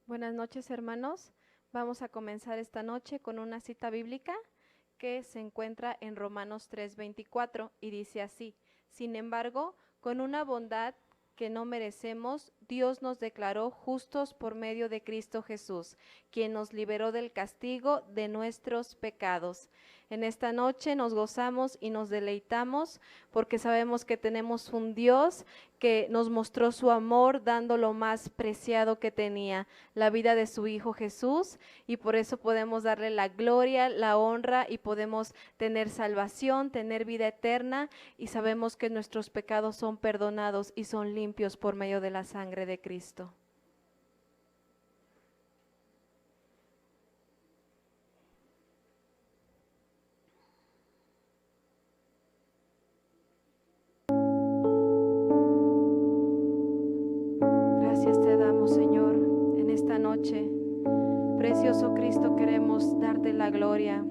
Buenas noches, hermanos. Vamos a comenzar esta noche con una cita bíblica que se encuentra en Romanos 3:24 y dice así: Sin embargo, con una bondad que no merecemos, Dios nos declaró justos por medio de Cristo Jesús, quien nos liberó del castigo de nuestros pecados. En esta noche nos gozamos y nos deleitamos porque sabemos que tenemos un Dios que nos mostró su amor dando lo más preciado que tenía, la vida de su Hijo Jesús, y por eso podemos darle la gloria, la honra y podemos tener salvación, tener vida eterna, y sabemos que nuestros pecados son perdonados y son limpios por medio de la sangre de Cristo. Gracias te damos, Señor, en esta noche. Precioso Cristo, queremos darte la gloria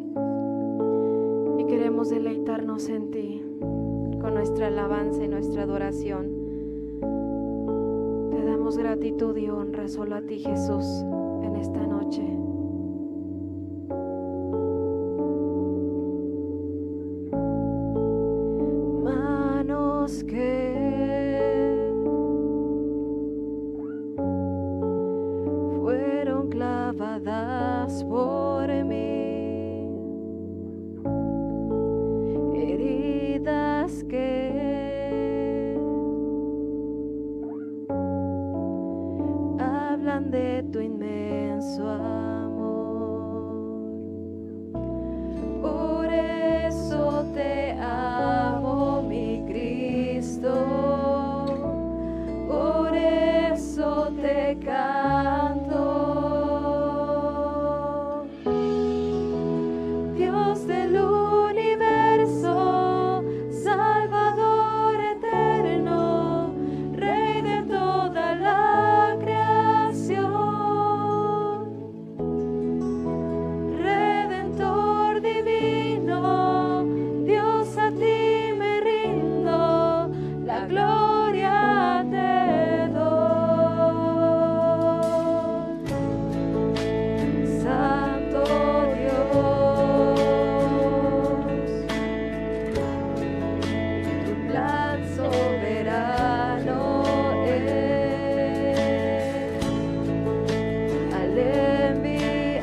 y queremos deleitarnos en ti con nuestra alabanza y nuestra adoración. Te damos gratitud y honra solo a ti, Jesús, en esta noche. Manos que fueron clavadas por mí, heridas que hablan de tu inmenso amor. Por eso te amo, mi Cristo, por eso te canto. Dios del universo, Salvador eterno, Rey de toda la creación, Redentor divino, Dios, a ti me rindo, la gloria te doy. Santo Dios, tu plan soberano es al enviar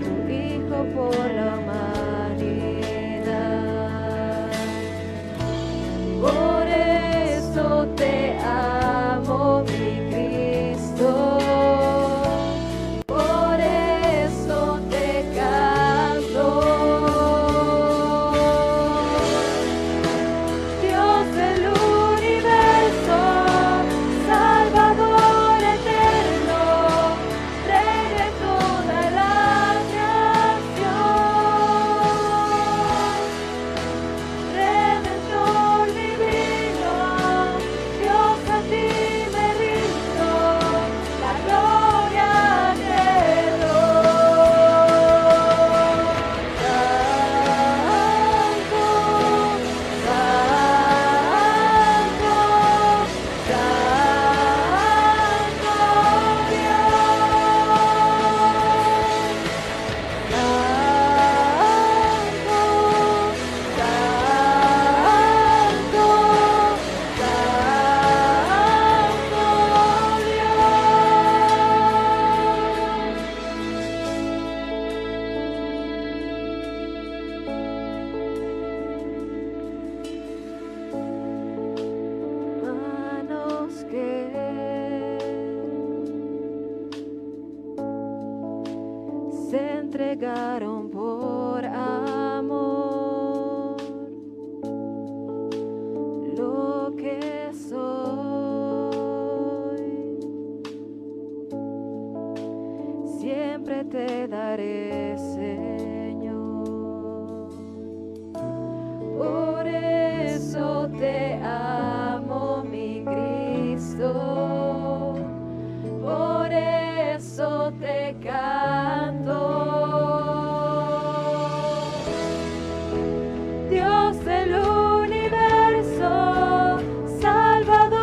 tu Hijo por la humanidad. Por eso te amo, mi Cristo, por eso te canto. Dios del universo, Salvador eterno, Rey de toda la creación, Redentor divino, Dios, a ti me rindo, la gloria te doy. Santo, manos que se entregaron por amor, lo que soy, siempre te daré, Señor. Por eso te amo, mi Cristo, por eso te canto. Dios del universo, Salvador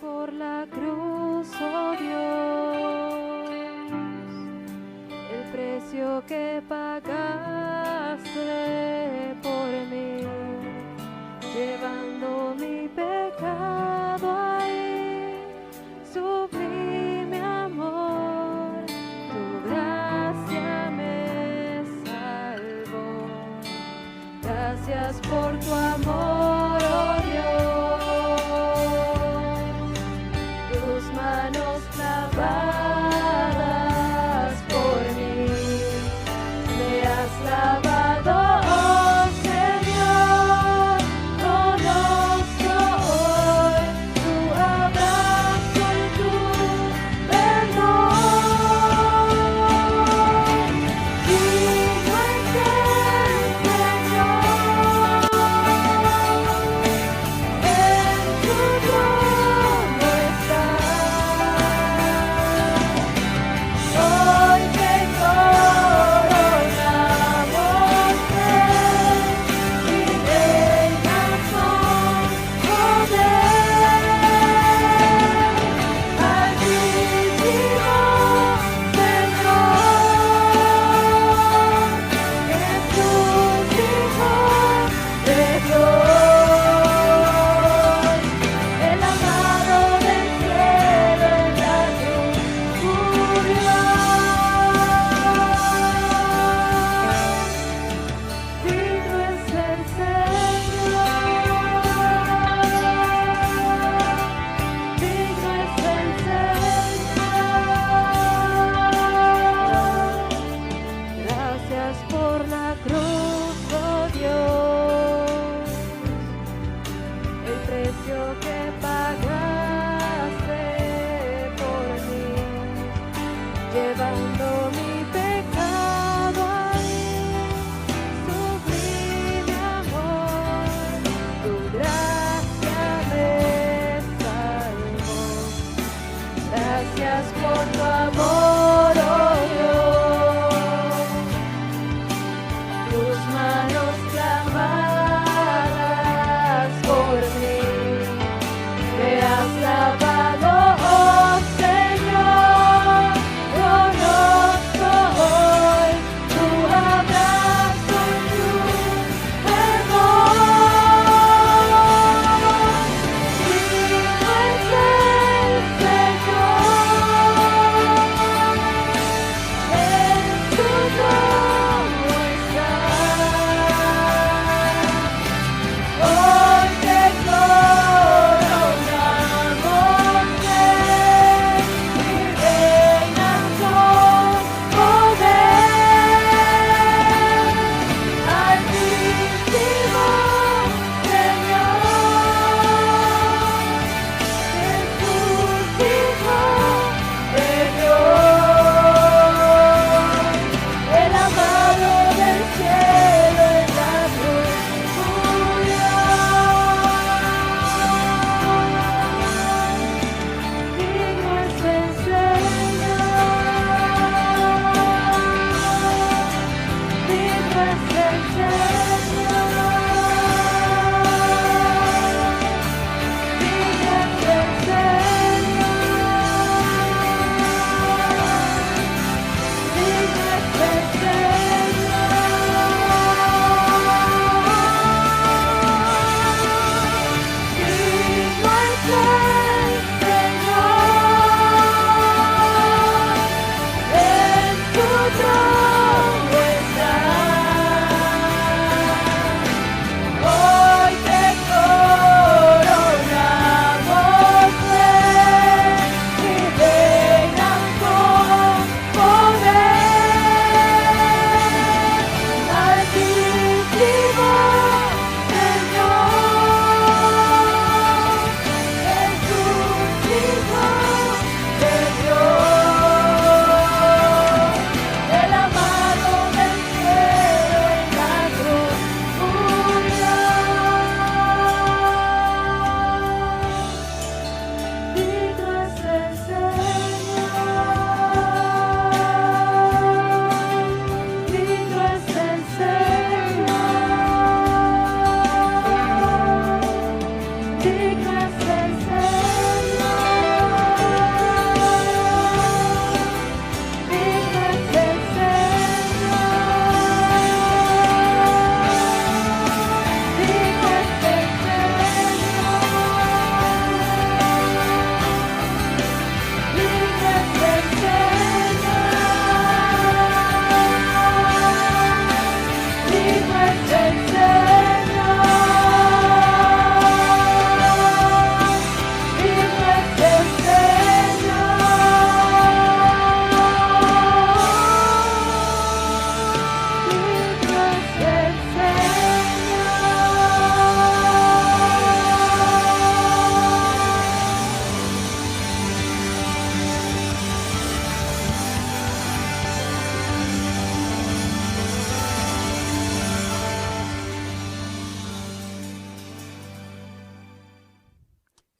por la cruz, oh Dios, el precio que pagaste por mí, llevando mi pecado ahí, sublime amor, tu gracia me salvó. Gracias por tu amor, oh Dios, tus manos clavadas por mí, me has lavado, oh Señor, conozco hoy tu abrazo y tu perdón. Digno es el Señor, en tu trono está. Hoy te coronamos, Rey, y reinas con poder. Altísimo Señor, Jesús, Hijo de Dios, el amado del cielo en la cruz murió. Digno es el Señor, digno es el Señor. Gracias por la cruz, oh Dios, el precio que pagaste por mí, llevando mi pecado ahí, sublime amor, tu gracia me salvó. Gracias por tu amor, oh Dios, tus manos clavadas por mí, me has lavado, oh Señor, conozco hoy tu abrazo y tu perdón. Digno es el Señor, en tu trono está.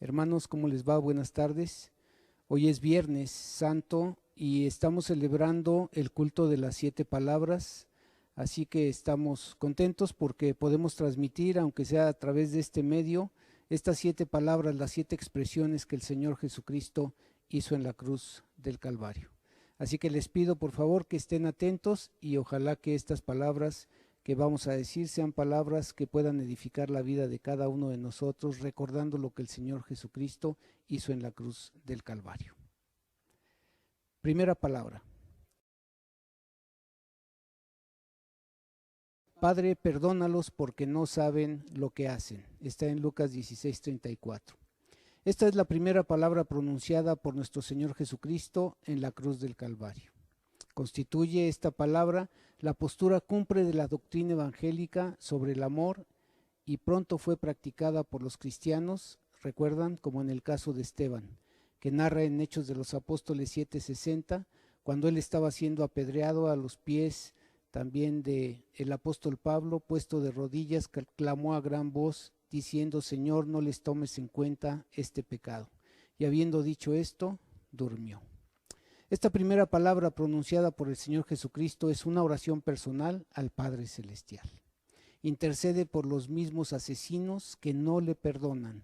Hermanos, ¿cómo les va? Buenas tardes. Hoy es Viernes Santo y estamos celebrando el culto de las 7 palabras, así que estamos contentos porque podemos transmitir, aunque sea a través de este medio, estas 7 palabras, las 7 expresiones que el Señor Jesucristo hizo en la cruz del Calvario. Así que les pido por favor que estén atentos y ojalá que estas palabras que vamos a decir sean palabras que puedan edificar la vida de cada uno de nosotros, recordando lo que el Señor Jesucristo hizo en la cruz del Calvario. Primera palabra. Padre, perdónalos porque no saben lo que hacen. Está en Lucas 16:34. Esta es la primera palabra pronunciada por nuestro Señor Jesucristo en la cruz del Calvario. Constituye esta palabra la postura cumbre de la doctrina evangélica sobre el amor y pronto fue practicada por los cristianos, recuerdan, como en el caso de Esteban, que narra en Hechos de los Apóstoles 7:60, cuando él estaba siendo apedreado a los pies también de el apóstol Pablo, puesto de rodillas, clamó a gran voz, diciendo: Señor, no les tomes en cuenta este pecado. Y habiendo dicho esto, durmió. Esta primera palabra pronunciada por el Señor Jesucristo es una oración personal al Padre Celestial. Intercede por los mismos asesinos que no le perdonan.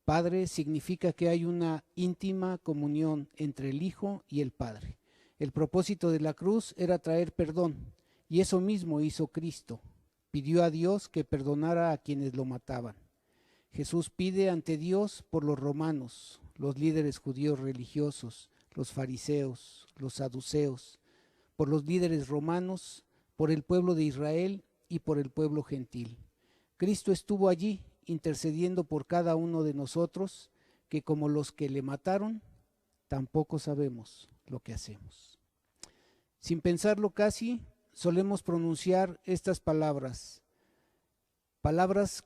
Padre significa que hay una íntima comunión entre el Hijo y el Padre. El propósito de la cruz era traer perdón, y eso mismo hizo Cristo. Pidió a Dios que perdonara a quienes lo mataban. Jesús pide ante Dios por los romanos, los líderes judíos religiosos, los fariseos, los saduceos, por los líderes romanos, por el pueblo de Israel y por el pueblo gentil. Cristo estuvo allí intercediendo por cada uno de nosotros, que como los que le mataron, tampoco sabemos lo que hacemos. Sin pensarlo casi, solemos pronunciar estas palabras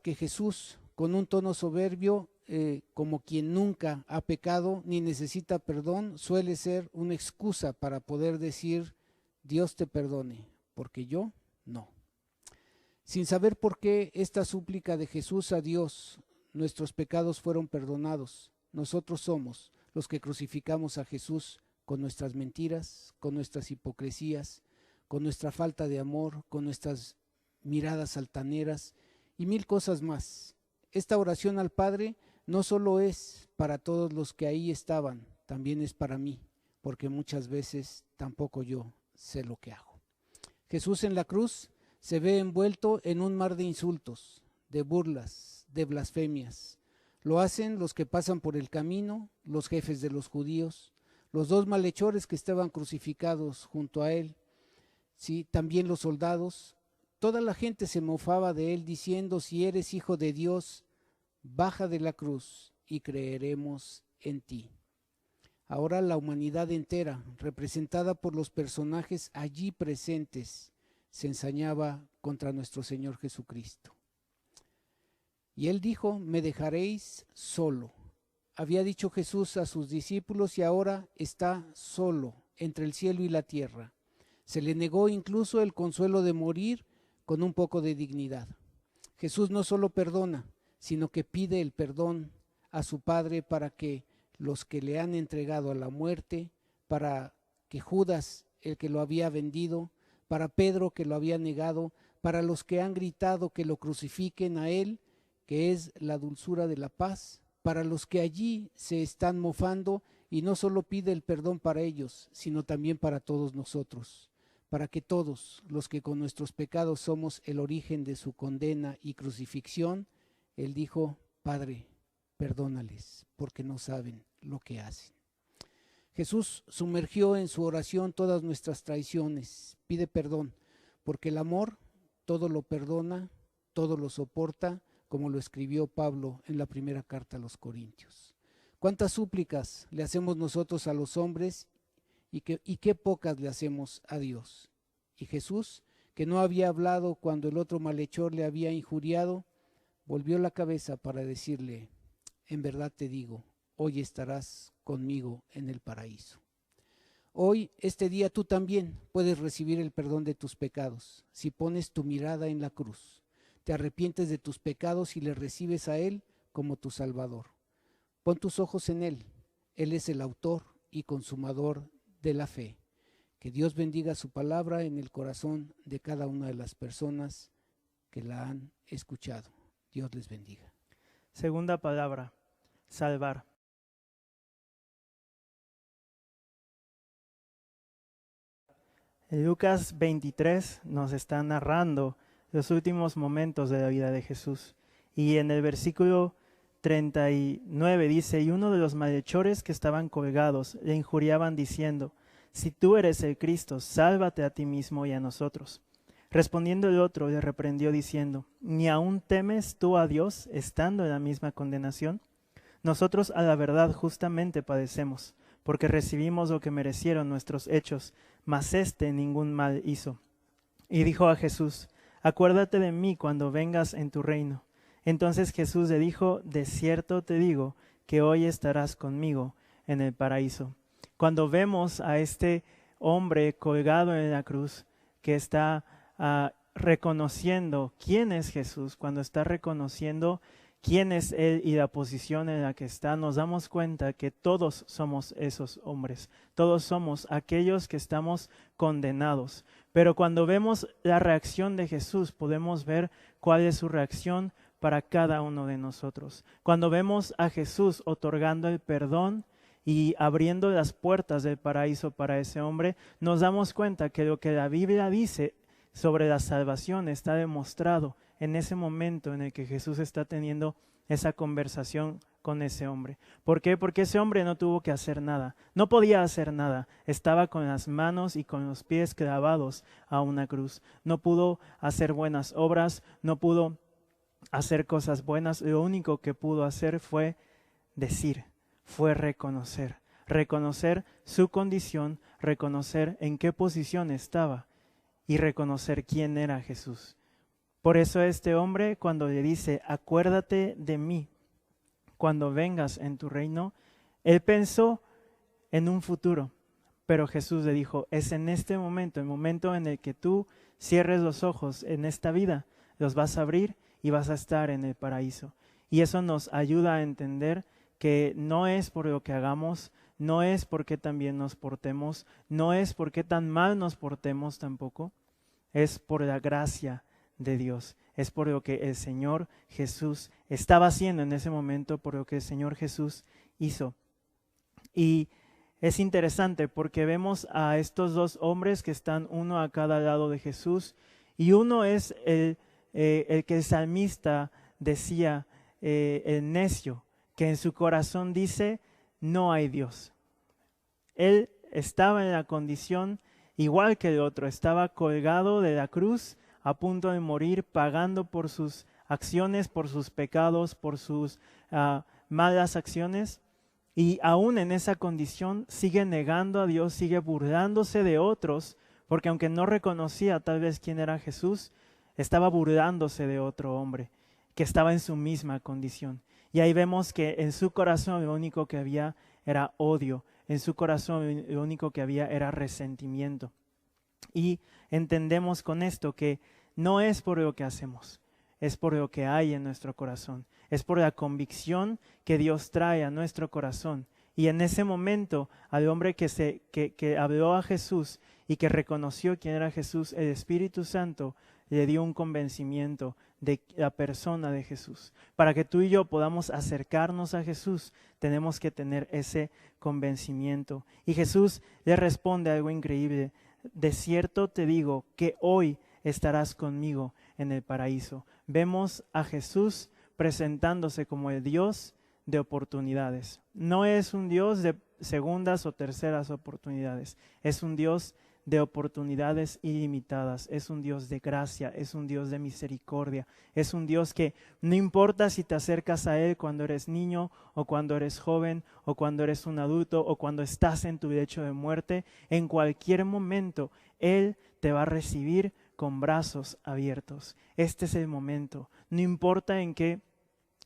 que Jesús, con un tono soberbio, como quien nunca ha pecado ni necesita perdón, suele ser una excusa para poder decir: Dios te perdone, porque yo no. Sin saber por qué esta súplica de Jesús a Dios, nuestros pecados fueron perdonados. Nosotros somos los que crucificamos a Jesús con nuestras mentiras, con nuestras hipocresías, con nuestra falta de amor, con nuestras miradas altaneras y mil cosas más. Esta oración al Padre no solo es para todos los que ahí estaban, también es para mí, porque muchas veces tampoco yo sé lo que hago. Jesús en la cruz se ve envuelto en un mar de insultos, de burlas, de blasfemias. Lo hacen los que pasan por el camino, los jefes de los judíos, los 2 malhechores que estaban crucificados junto a él, sí, también los soldados. Toda la gente se mofaba de él diciendo: si eres hijo de Dios, baja de la cruz y creeremos en ti. Ahora la humanidad entera, representada por los personajes allí presentes, se ensañaba contra nuestro Señor Jesucristo. Y él dijo: me dejaréis solo. Había dicho Jesús a sus discípulos y ahora está solo entre el cielo y la tierra. Se le negó incluso el consuelo de morir con un poco de dignidad. Jesús no solo perdona, sino que pide el perdón a su Padre para que los que le han entregado a la muerte, para que Judas, el que lo había vendido, para Pedro, que lo había negado, para los que han gritado que lo crucifiquen a él, que es la dulzura de la paz, para los que allí se están mofando, y no solo pide el perdón para ellos, sino también para todos nosotros, para que todos los que con nuestros pecados somos el origen de su condena y crucifixión, él dijo: Padre, perdónales, porque no saben lo que hacen. Jesús sumergió en su oración todas nuestras traiciones, pide perdón, porque el amor todo lo perdona, todo lo soporta, como lo escribió Pablo en la primera carta a los Corintios. ¿Cuántas súplicas le hacemos nosotros a los hombres y qué pocas le hacemos a Dios? Y Jesús, que no había hablado cuando el otro malhechor le había injuriado, volvió la cabeza para decirle: en verdad te digo, hoy estarás conmigo en el paraíso. Hoy, este día, tú también puedes recibir el perdón de tus pecados si pones tu mirada en la cruz, te arrepientes de tus pecados y le recibes a Él como tu Salvador. Pon tus ojos en Él. Él es el autor y consumador de la fe. Que Dios bendiga su palabra en el corazón de cada una de las personas que la han escuchado. Dios les bendiga. Segunda palabra, salvar. Lucas 23 nos está narrando los últimos momentos de la vida de Jesús. Y en el versículo 39 dice: y uno de los malhechores que estaban colgados le injuriaban diciendo: si tú eres el Cristo, sálvate a ti mismo y a nosotros. Respondiendo el otro le reprendió diciendo: ¿ni aún temes tú a Dios estando en la misma condenación? Nosotros a la verdad justamente padecemos, porque recibimos lo que merecieron nuestros hechos, mas éste ningún mal hizo. Y dijo a Jesús: acuérdate de mí cuando vengas en tu reino. Entonces Jesús le dijo: de cierto te digo que hoy estarás conmigo en el paraíso. Cuando vemos a este hombre colgado en la cruz, que está reconociendo quién es Jesús, cuando está reconociendo quién es Él y la posición en la que está, nos damos cuenta que todos somos esos hombres, todos somos aquellos que estamos condenados. Pero cuando vemos la reacción de Jesús, podemos ver cuál es su reacción para cada uno de nosotros. Cuando vemos a Jesús otorgando el perdón y abriendo las puertas del paraíso para ese hombre, nos damos cuenta que lo que la Biblia dice sobre la salvación está demostrado en ese momento en el que Jesús está teniendo esa conversación con ese hombre. ¿Por qué? Porque ese hombre no tuvo que hacer nada, no podía hacer nada, estaba con las manos y con los pies clavados a una cruz. No pudo hacer buenas obras, no pudo hacer cosas buenas, lo único que pudo hacer fue decir, fue reconocer su condición, reconocer en qué posición estaba y reconocer quién era Jesús. Por eso este hombre, cuando le dice: acuérdate de mí cuando vengas en tu reino, él pensó en un futuro, pero Jesús le dijo: es en este momento, el momento en el que tú cierres los ojos en esta vida, los vas a abrir y vas a estar en el paraíso. Y eso nos ayuda a entender que no es por lo que hagamos, no es porque tan bien nos portemos, no es porque tan mal nos portemos tampoco, es por la gracia de Dios, es por lo que el Señor Jesús estaba haciendo en ese momento, por lo que el Señor Jesús hizo. Y es interesante porque vemos a estos dos hombres que están uno a cada lado de Jesús, y uno es el que el salmista decía, el necio, que en su corazón dice: no hay Dios. Él estaba en la condición igual que el otro, estaba colgado de la cruz, a punto de morir, pagando por sus acciones, por sus pecados, por sus malas acciones, y aún en esa condición sigue negando a Dios, sigue burlándose de otros, porque aunque no reconocía tal vez quién era Jesús, estaba burlándose de otro hombre que estaba en su misma condición. Y ahí vemos que en su corazón lo único que había era odio, en su corazón lo único que había era resentimiento. Y entendemos con esto que no es por lo que hacemos, es por lo que hay en nuestro corazón, es por la convicción que Dios trae a nuestro corazón. Y en ese momento, al hombre que habló a Jesús y que reconoció quién era Jesús, el Espíritu Santo le dio un convencimiento de la persona de Jesús. Para que tú y yo podamos acercarnos a Jesús, tenemos que tener ese convencimiento. Y Jesús le responde algo increíble: de cierto te digo que hoy estarás conmigo en el paraíso. Vemos a Jesús presentándose como el Dios de oportunidades. No es un Dios de segundas o terceras oportunidades, es un Dios de oportunidades ilimitadas, es un Dios de gracia, es un Dios de misericordia, es un Dios que no importa si te acercas a Él cuando eres niño o cuando eres joven o cuando eres un adulto o cuando estás en tu lecho de muerte, en cualquier momento Él te va a recibir con brazos abiertos. Este es el momento, no importa en qué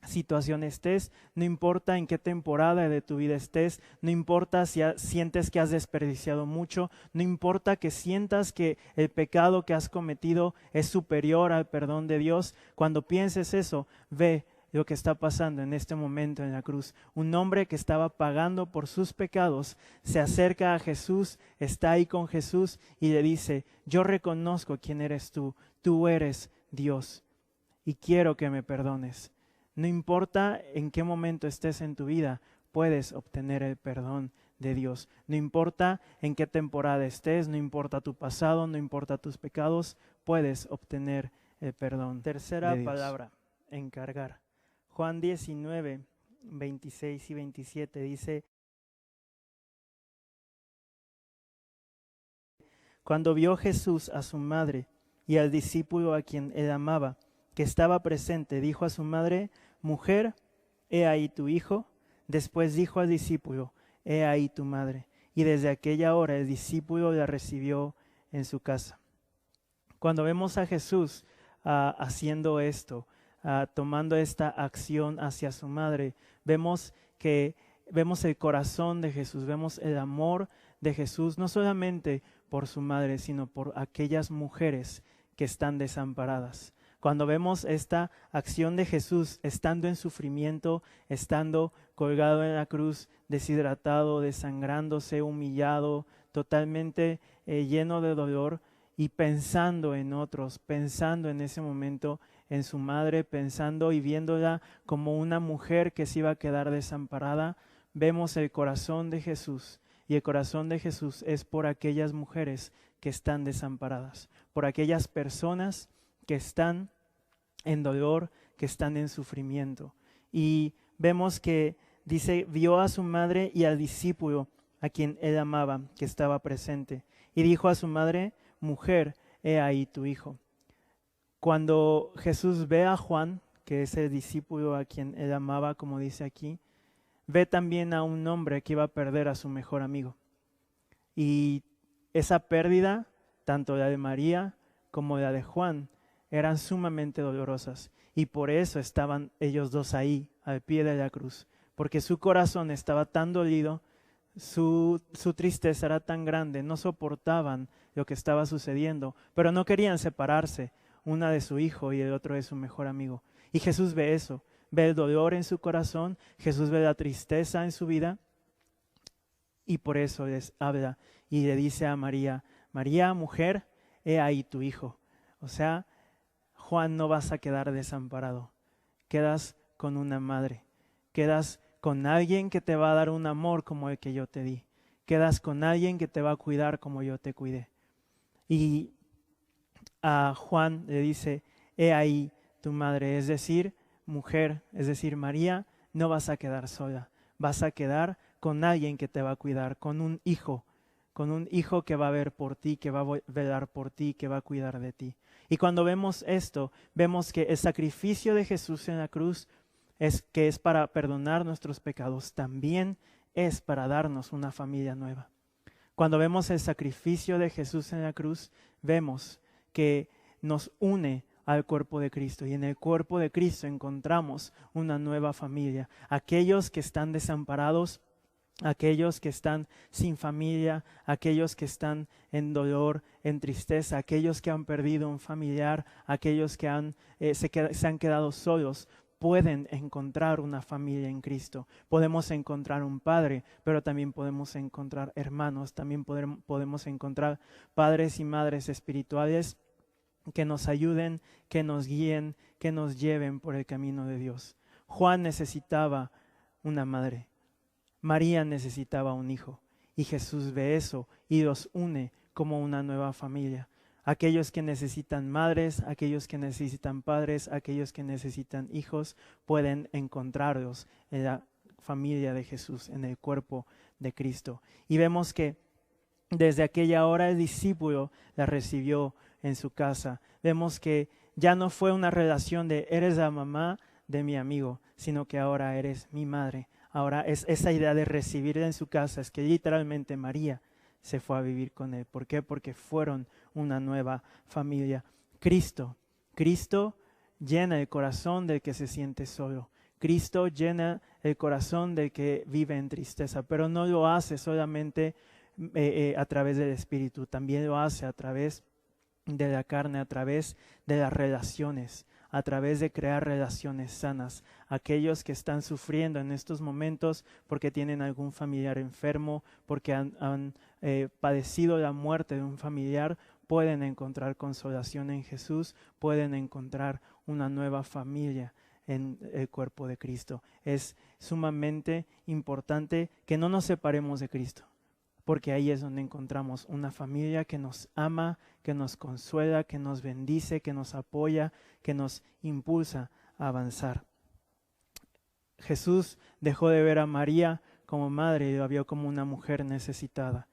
situación estés, no importa en qué temporada de tu vida estés, no importa si sientes que has desperdiciado mucho, no importa que sientas que el pecado que has cometido es superior al perdón de Dios. Cuando pienses eso, ve lo que está pasando en este momento en la cruz. Un hombre que estaba pagando por sus pecados se acerca a Jesús, está ahí con Jesús y le dice: yo reconozco quién eres tú eres Dios y quiero que me perdones. No importa en qué momento estés en tu vida, puedes obtener el perdón de Dios. No importa en qué temporada estés, no importa tu pasado, no importa tus pecados, puedes obtener el perdón. Tercera palabra, encargar. Juan 19, 26 y 27 dice: cuando vio Jesús a su madre y al discípulo a quien él amaba, que estaba presente, dijo a su madre: mujer, he ahí tu hijo. Después dijo al discípulo: he ahí tu madre. Y desde aquella hora el discípulo la recibió en su casa. Cuando vemos a Jesús haciendo esto, tomando esta acción hacia su madre, vemos el corazón de Jesús, vemos el amor de Jesús, no solamente por su madre, sino por aquellas mujeres que están desamparadas. Cuando vemos esta acción de Jesús estando en sufrimiento, estando colgado en la cruz, deshidratado, desangrándose, humillado, totalmente lleno de dolor, y pensando en otros, pensando en ese momento en su madre, pensando y viéndola como una mujer que se iba a quedar desamparada, vemos el corazón de Jesús. Y el corazón de Jesús es por aquellas mujeres que están desamparadas, por aquellas personas que están en dolor, que están en sufrimiento. Y vemos que dice: vio a su madre y al discípulo a quien él amaba, que estaba presente. Y dijo a su madre: mujer, he ahí tu hijo. Cuando Jesús ve a Juan, que es el discípulo a quien él amaba, como dice aquí, ve también a un hombre que iba a perder a su mejor amigo. Y esa pérdida, tanto la de María como la de Juan, eran sumamente dolorosas. Y por eso estaban ellos dos ahí, al pie de la cruz. Porque su corazón estaba tan dolido, su tristeza era tan grande, no soportaban lo que estaba sucediendo, pero no querían separarse, una de su hijo y el otro de su mejor amigo. Y Jesús ve eso, ve el dolor en su corazón, Jesús ve la tristeza en su vida, y por eso les habla y le dice a María: María, mujer, he ahí tu hijo. O sea, Juan, no vas a quedar desamparado, quedas con una madre, quedas con alguien que te va a dar un amor como el que yo te di, quedas con alguien que te va a cuidar como yo te cuidé. Y a Juan le dice: he ahí tu madre, es decir, mujer, es decir, María, no vas a quedar sola, vas a quedar con alguien que te va a cuidar, con un hijo que va a ver por ti, que va a velar por ti, que va a cuidar de ti. Y cuando vemos esto, vemos que el sacrificio de Jesús en la cruz que es para perdonar nuestros pecados, también es para darnos una familia nueva. Cuando vemos el sacrificio de Jesús en la cruz, vemos que nos une al cuerpo de Cristo, y en el cuerpo de Cristo encontramos una nueva familia. Aquellos que están desamparados, aquellos que están sin familia, aquellos que están en dolor, en tristeza, aquellos que han perdido un familiar, aquellos que se han quedado solos, pueden encontrar una familia en Cristo. Podemos encontrar un padre, pero también podemos encontrar hermanos, también podemos encontrar padres y madres espirituales que nos ayuden, que nos guíen, que nos lleven por el camino de Dios. Juan necesitaba una madre, María necesitaba un hijo, y Jesús ve eso y los une como una nueva familia. Aquellos que necesitan madres, aquellos que necesitan padres, aquellos que necesitan hijos, pueden encontrarlos en la familia de Jesús, en el cuerpo de Cristo. Y vemos que desde aquella hora el discípulo la recibió en su casa. Vemos que ya no fue una relación de eres la mamá de mi amigo, sino que ahora eres mi madre. Ahora es esa idea de recibirla en su casa, es que literalmente María se fue a vivir con él. ¿Por qué? Porque fueron una nueva familia. Cristo llena el corazón del que se siente solo. Cristo llena el corazón del que vive en tristeza, pero no lo hace solamente a través del Espíritu, también lo hace a través de la carne, a través de las relaciones, a través de crear relaciones sanas. Aquellos que están sufriendo en estos momentos porque tienen algún familiar enfermo, porque han padecido la muerte de un familiar, pueden encontrar consolación en Jesús, pueden encontrar una nueva familia en el cuerpo de Cristo. Es sumamente importante que no nos separemos de Cristo, porque ahí es donde encontramos una familia que nos ama, que nos consuela, que nos bendice, que nos apoya, que nos impulsa a avanzar. Jesús dejó de ver a María como madre y la vio como una mujer necesitada.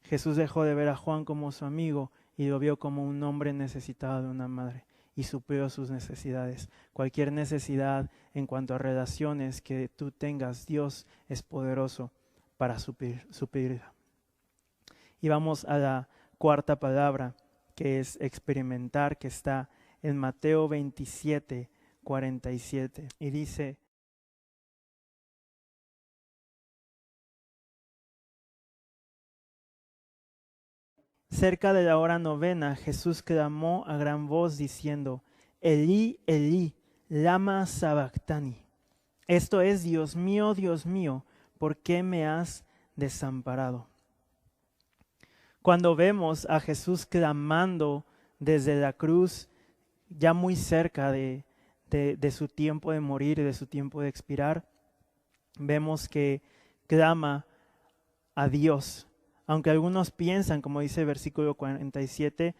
Jesús dejó de ver a Juan como su amigo y lo vio como un hombre necesitado de una madre y suplió sus necesidades. Cualquier necesidad en cuanto a relaciones que tú tengas, Dios es poderoso para suplirla. Y vamos a la cuarta palabra, que es experimentar, que está en Mateo 27, 47. Y dice: cerca de la hora novena, Jesús clamó a gran voz diciendo: Elí, Elí, lama sabactani. Esto es: Dios mío, ¿por qué me has desamparado? Cuando vemos a Jesús clamando desde la cruz, ya muy cerca de su tiempo de morir y de su tiempo de expirar, vemos que clama a Dios. Aunque algunos piensan, como dice el versículo 47,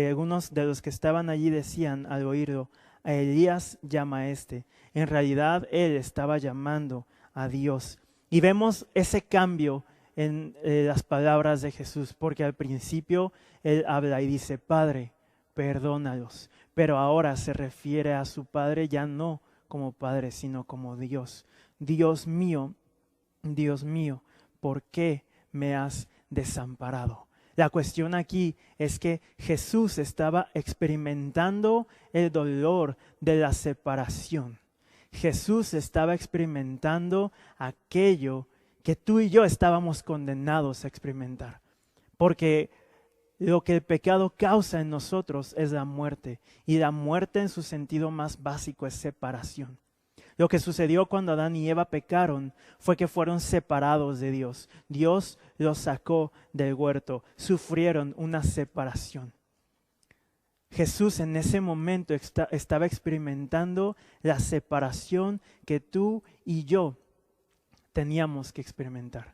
algunos de los que estaban allí decían al oírlo: a Elías llama a este. En realidad él estaba llamando a Dios. Y vemos ese cambio en las palabras de Jesús, porque al principio él habla y dice: Padre, perdónalos. Pero ahora se refiere a su Padre ya no como Padre, sino como Dios. Dios mío, ¿por qué me has desamparado? La cuestión aquí es que Jesús estaba experimentando el dolor de la separación. Jesús estaba experimentando aquello que tú y yo estábamos condenados a experimentar. Porque lo que el pecado causa en nosotros es la muerte. Y la muerte en su sentido más básico es separación. Lo que sucedió cuando Adán y Eva pecaron fue que fueron separados de Dios. Dios los sacó del huerto. Sufrieron una separación. Jesús en ese momento estaba experimentando la separación que tú y yo teníamos que experimentar.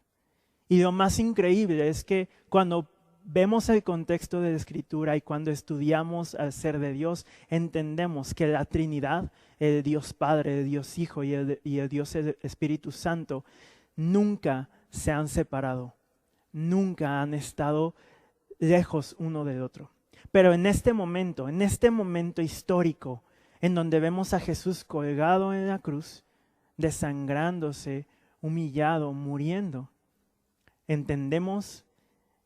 Y lo más increíble es que cuando vemos el contexto de la Escritura y cuando estudiamos al ser de Dios, entendemos que la Trinidad, el Dios Padre, el Dios Hijo y el Dios Espíritu Santo, nunca se han separado, nunca han estado lejos uno del otro. Pero en este momento histórico, en donde vemos a Jesús colgado en la cruz, desangrándose, humillado, muriendo, entendemos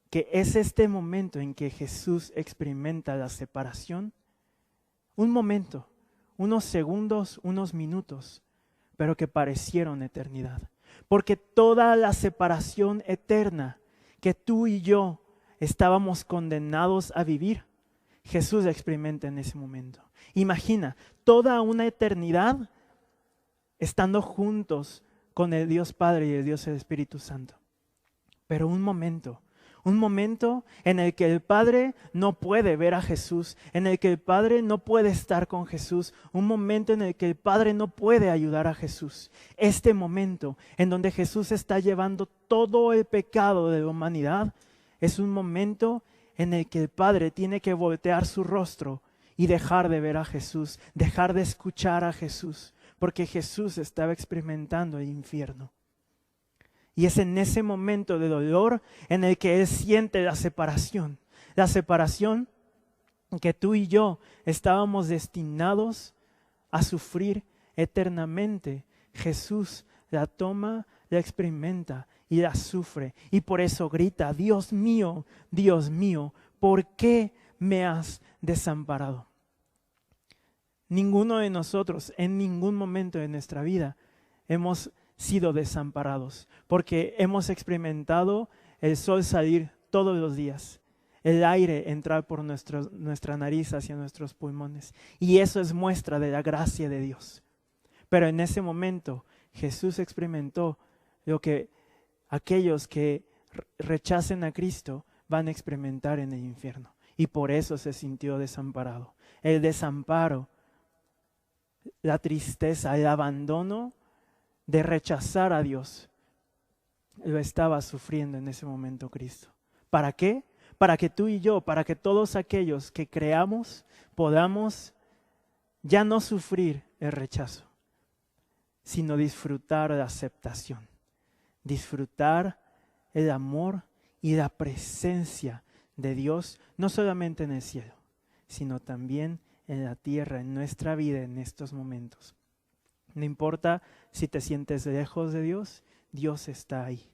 que es este momento en que Jesús experimenta la separación, un momento, unos segundos, unos minutos, pero que parecieron eternidad. Porque toda la separación eterna que tú y yo estábamos condenados a vivir, Jesús experimenta en ese momento. Imagina toda una eternidad estando juntos con el Dios Padre y el Dios Espíritu Santo. Pero un momento en el que el Padre no puede ver a Jesús, en el que el Padre no puede estar con Jesús, un momento en el que el Padre no puede ayudar a Jesús. Este momento en donde Jesús está llevando todo el pecado de la humanidad, es un momento en el que el Padre tiene que voltear su rostro y dejar de ver a Jesús, dejar de escuchar a Jesús, porque Jesús estaba experimentando el infierno. Y es en ese momento de dolor en el que Él siente la separación que tú y yo estábamos destinados a sufrir eternamente. Jesús la toma, la experimenta y la sufre. Y por eso grita: Dios mío, ¿por qué me has desamparado? Ninguno de nosotros en ningún momento de nuestra vida hemos sido desamparados, porque hemos experimentado el sol salir todos los días. el aire entrar por nuestra nariz hacia nuestros pulmones. Y eso es muestra de la gracia de Dios. Pero en ese momento Jesús experimentó lo que aquellos que rechacen a Cristo van a experimentar en el infierno. Y por eso se sintió desamparado. El desamparo, la tristeza, el abandono de rechazar a Dios, lo estaba sufriendo en ese momento Cristo. ¿Para qué? Para que tú y yo, para que todos aquellos que creamos podamos ya no sufrir el rechazo, sino disfrutar la aceptación, disfrutar el amor y la presencia de Dios, no solamente en el cielo, sino también en la tierra, en nuestra vida, en estos momentos. No importa si te sientes lejos de Dios, Dios está ahí.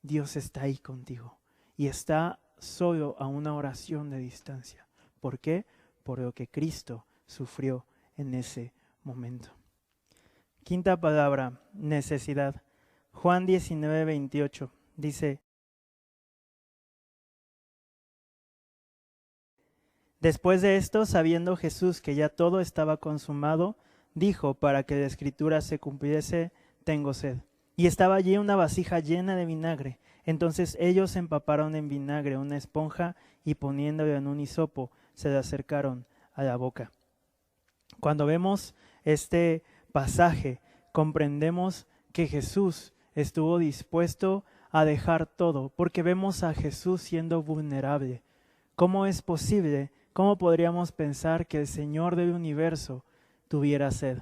Dios está ahí contigo y está solo a una oración de distancia. ¿Por qué? Por lo que Cristo sufrió en ese momento. Quinta palabra, necesidad. Juan 19:28 dice: Después de esto, sabiendo Jesús que ya todo estaba consumado, dijo, para que la escritura se cumpliese, tengo sed. Y estaba allí una vasija llena de vinagre. Entonces ellos empaparon en vinagre una esponja y poniéndolo en un hisopo, se la acercaron a la boca. Cuando vemos este pasaje, comprendemos que Jesús estuvo dispuesto a dejar todo, porque vemos a Jesús siendo vulnerable. ¿Cómo es posible? ¿Cómo podríamos pensar que el Señor del universo tuviera sed?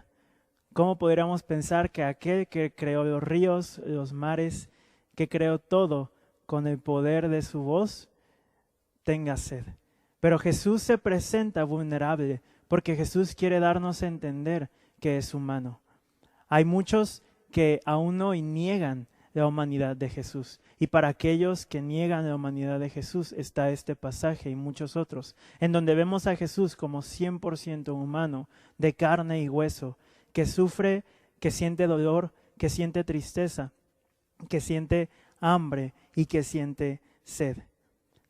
¿Cómo podríamos pensar que aquel que creó los ríos, los mares, que creó todo con el poder de su voz, tenga sed? Pero Jesús se presenta vulnerable porque Jesús quiere darnos a entender que es humano. Hay muchos que aún hoy niegan la humanidad de Jesús. Y para aquellos que niegan la humanidad de Jesús está este pasaje y muchos otros, en donde vemos a Jesús como 100% humano, de carne y hueso, que sufre, que siente dolor, que siente tristeza, que siente hambre y que siente sed.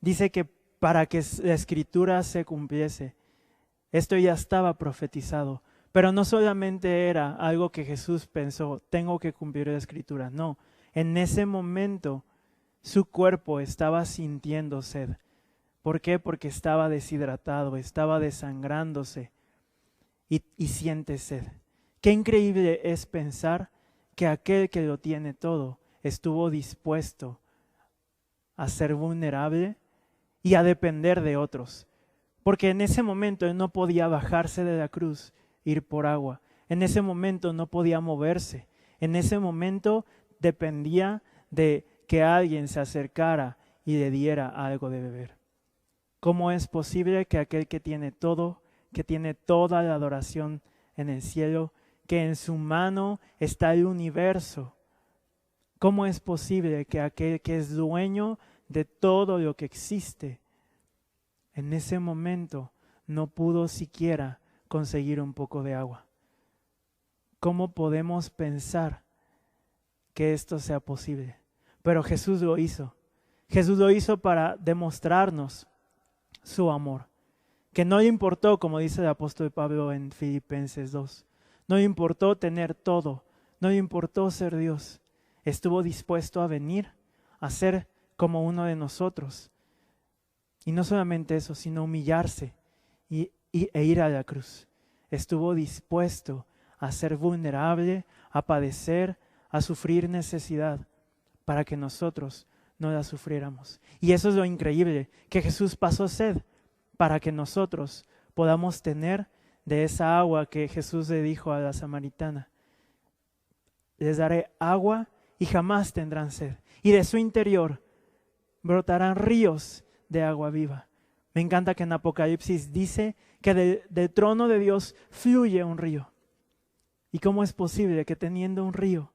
Dice que para que la escritura se cumpliese, esto ya estaba profetizado, pero no solamente era algo que Jesús pensó, tengo que cumplir la escritura, no. En ese momento su cuerpo estaba sintiendo sed. ¿Por qué? Porque estaba deshidratado, estaba desangrándose y siente sed. Qué increíble es pensar que aquel que lo tiene todo estuvo dispuesto a ser vulnerable y a depender de otros. Porque en ese momento él no podía bajarse de la cruz, ir por agua. En ese momento no podía moverse. En ese momento dependía de que alguien se acercara y le diera algo de beber. ¿Cómo es posible que aquel que tiene todo, que tiene toda la adoración en el cielo, que en su mano está el universo, cómo es posible que aquel que es dueño de todo lo que existe, en ese momento no pudo siquiera conseguir un poco de agua? ¿Cómo podemos pensar que esto sea posible? Pero Jesús lo hizo. Jesús lo hizo para demostrarnos su amor. Que no le importó, como dice el apóstol Pablo en Filipenses 2, no le importó tener todo, no le importó ser Dios. Estuvo dispuesto a venir a ser como uno de nosotros. Y no solamente eso, sino humillarse e ir a la cruz. Estuvo dispuesto a ser vulnerable, a padecer, a sufrir necesidad para que nosotros no la sufriéramos. Y eso es lo increíble, que Jesús pasó sed para que nosotros podamos tener de esa agua que Jesús le dijo a la samaritana. Les daré agua y jamás tendrán sed. Y de su interior brotarán ríos de agua viva. Me encanta que en Apocalipsis dice que del trono de Dios fluye un río. ¿Y cómo es posible que teniendo un río,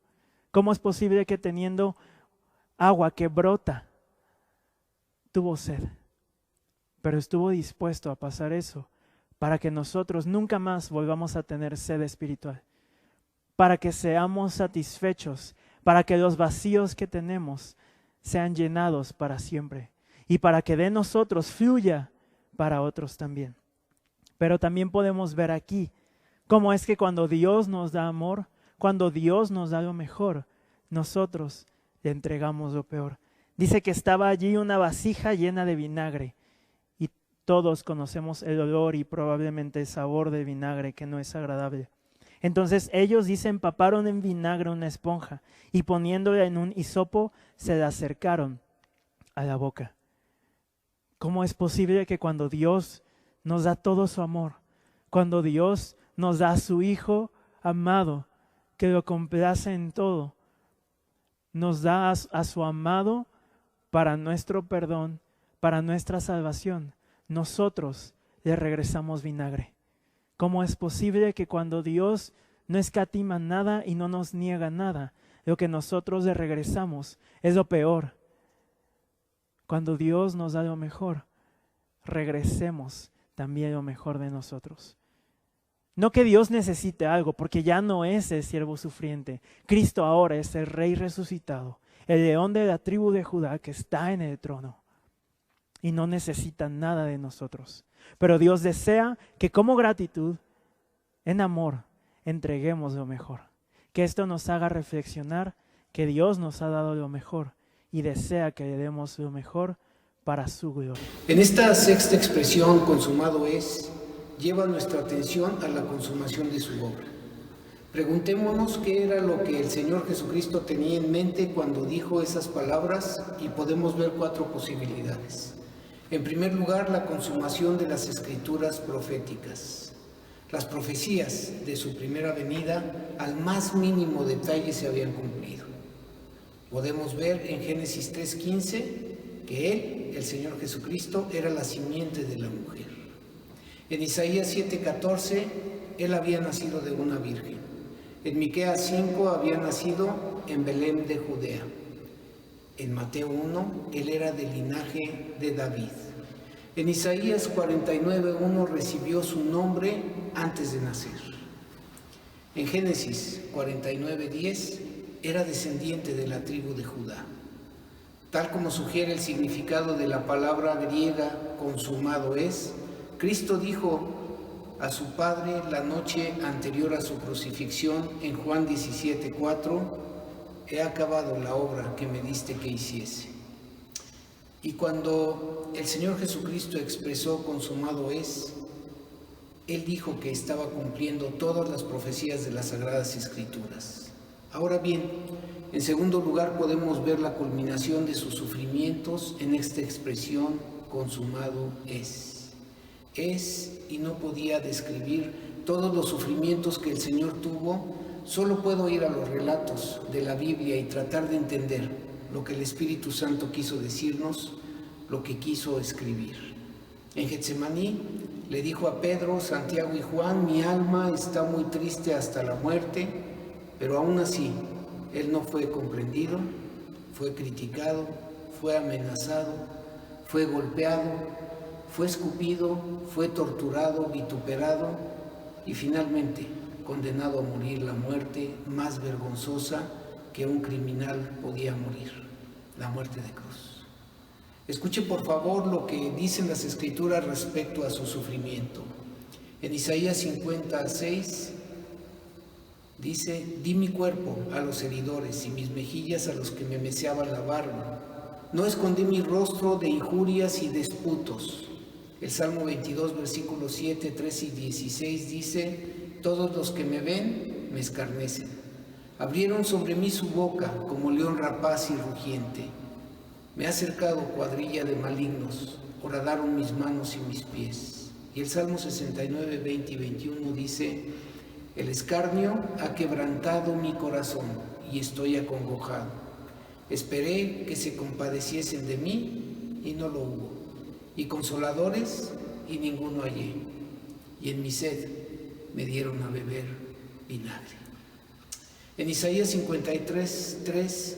cómo es posible que teniendo agua que brota, tuvo sed? Pero estuvo dispuesto a pasar eso para que nosotros nunca más volvamos a tener sed espiritual, para que seamos satisfechos, para que los vacíos que tenemos sean llenados para siempre. y para que de nosotros fluya para otros también. Pero también podemos ver aquí cómo es que cuando Dios nos da amor, cuando Dios nos da lo mejor, nosotros le entregamos lo peor. Dice que estaba allí una vasija llena de vinagre y todos conocemos el olor y probablemente el sabor del vinagre, que no es agradable. Entonces ellos, dice, empaparon en vinagre una esponja y poniéndola en un hisopo se la acercaron a la boca. ¿Cómo es posible que cuando Dios nos da todo su amor, cuando Dios nos da a su Hijo amado, que lo complace en todo, nos da a su amado para nuestro perdón, para nuestra salvación, nosotros le regresamos vinagre? ¿Cómo es posible que cuando Dios no escatima nada y no nos niega nada, lo que nosotros le regresamos es lo peor? Cuando Dios nos da lo mejor, regresemos también lo mejor de nosotros. No que Dios necesite algo, porque ya no es el siervo sufriente. Cristo ahora es el Rey resucitado, el león de la tribu de Judá que está en el trono y no necesita nada de nosotros. Pero Dios desea que como gratitud, en amor, entreguemos lo mejor. Que esto nos haga reflexionar que Dios nos ha dado lo mejor y desea que le demos lo mejor para su gloria. En esta sexta expresión, consumado es, lleva nuestra atención a la consumación de su obra. Preguntémonos qué era lo que el Señor Jesucristo tenía en mente cuando dijo esas palabras y podemos ver 4 posibilidades. En primer lugar, la consumación de las escrituras proféticas. Las profecías de su primera venida al más mínimo detalle se habían cumplido. Podemos ver en Génesis 3:15 que Él, el Señor Jesucristo, era la simiente de la mujer. En Isaías 7:14, Él había nacido de una virgen. En Miqueas 5 había nacido en Belén de Judea. En Mateo 1, Él era del linaje de David. En Isaías 49:1 recibió su nombre antes de nacer. En Génesis 49:10 era descendiente de la tribu de Judá. Tal como sugiere el significado de la palabra griega consumado es, Cristo dijo a su Padre la noche anterior a su crucifixión en Juan 17:4, he acabado la obra que me diste que hiciese. Y cuando el Señor Jesucristo expresó consumado es, Él dijo que estaba cumpliendo todas las profecías de las Sagradas Escrituras. Ahora bien, en segundo lugar podemos ver la culminación de sus sufrimientos en esta expresión consumado es. Es y no podía describir todos los sufrimientos que el Señor tuvo, solo puedo ir a los relatos de la Biblia y tratar de entender lo que el Espíritu Santo quiso decirnos, lo que quiso escribir. En Getsemaní le dijo a Pedro, Santiago y Juan, mi alma está muy triste hasta la muerte, pero aún así Él no fue comprendido, fue criticado, fue amenazado, fue golpeado, fue escupido, fue torturado, vituperado y finalmente condenado a morir la muerte más vergonzosa que un criminal podía morir, la muerte de cruz. Escuche por favor lo que dicen las Escrituras respecto a su sufrimiento. En Isaías 50:6 dice, di mi cuerpo a los heridores y mis mejillas a los que me meseaban la barba. No escondí mi rostro de injurias y disputos. El Salmo 22, versículos 7, 13 y 16 dice, todos los que me ven me escarnecen. Abrieron sobre mí su boca como león rapaz y rugiente. Me ha cercado cuadrilla de malignos, horadaron mis manos y mis pies. Y el Salmo 69, 20 y 21 dice, el escarnio ha quebrantado mi corazón y estoy acongojado. Esperé que se compadeciesen de mí y no lo hubo, y consoladores y ninguno hallé. Y en mi sed me dieron a beber vinagre. En Isaías 53:3,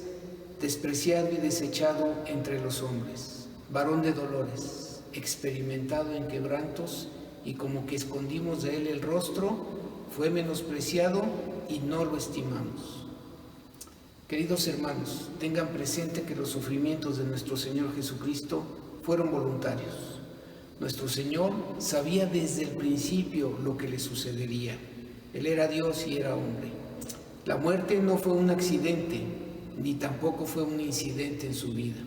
despreciado y desechado entre los hombres, varón de dolores, experimentado en quebrantos, y como que escondimos de él el rostro, fue menospreciado y no lo estimamos. Queridos hermanos, tengan presente que los sufrimientos de nuestro Señor Jesucristo fueron voluntarios. Nuestro Señor sabía desde el principio lo que le sucedería. Él era Dios y era hombre. La muerte no fue un accidente, ni tampoco fue un incidente en su vida.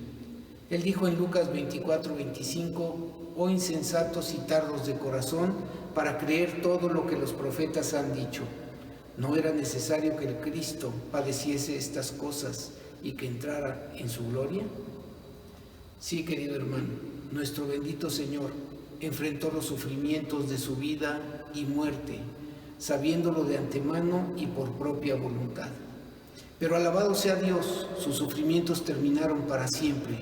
Él dijo en Lucas 24:25, oh insensatos y tardos de corazón, para creer todo lo que los profetas han dicho. ¿No era necesario que el Cristo padeciese estas cosas y que entrara en su gloria? Sí, querido hermano, nuestro bendito Señor enfrentó los sufrimientos de su vida y muerte, sabiéndolo de antemano y por propia voluntad. Pero alabado sea Dios, sus sufrimientos terminaron para siempre,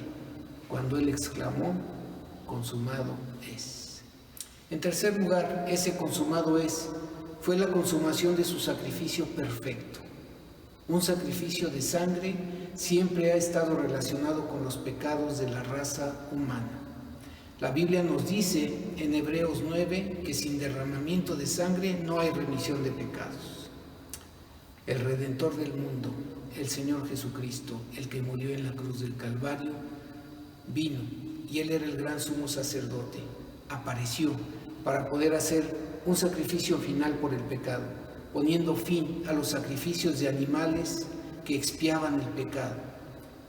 cuando Él exclamó, consumado es. En tercer lugar, ese consumado es, fue la consumación de su sacrificio perfecto. Un sacrificio de sangre siempre ha estado relacionado con los pecados de la raza humana. La Biblia nos dice en Hebreos 9 que sin derramamiento de sangre no hay remisión de pecados. El Redentor del mundo, el Señor Jesucristo, el que murió en la cruz del Calvario, vino y Él era el gran sumo sacerdote. Apareció para poder hacer un sacrificio final por el pecado, poniendo fin a los sacrificios de animales que expiaban el pecado.